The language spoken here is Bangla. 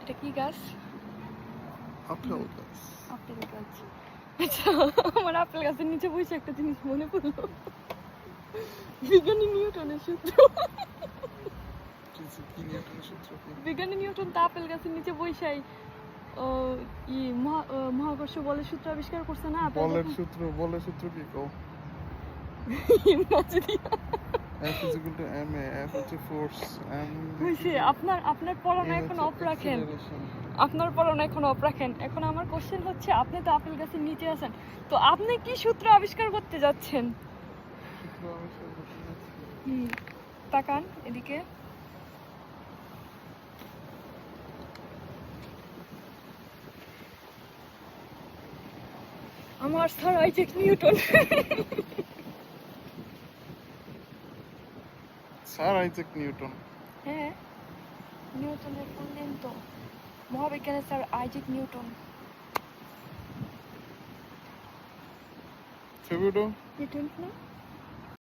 এটা কি গাছ? আপেল গাছ। আপেল গাছ। আচ্ছা, আমার আপেল গাছের নিচে বসে একটা জিনিস মনে পড়লো, বিজ্ঞানী নিউটনের সূত্র। কি নিউটনের সূত্র কি? বিজ্ঞানী নিউটন তো আপেল গাছের নিচে বসেই মহাকর্ষ বলের সূত্র আবিষ্কার করছে না? বলের সূত্র কি কও? F is equal to ma, F হচ্ছে ফোর্স, m হইছে, আপনার পড়ানো এখন অফ রাখেন, আপনার পড়ানো এখন অফ রাখেন। এখন আমার কোশ্চেন হচ্ছে, আপনি তো আপেল গাছের নিচে আছেন, তো আপনি কি সূত্র আবিষ্কার করতে যাচ্ছেন? তাকান এদিকে। আমার sir Isaac Newton. Sir Isaac Newton? হ্যাঁ, নিউটনের ফুল নেম তো মহাবিজ্ঞানী স্যার আইজ্যাক নিউটন। ছবিটা নিউটন না?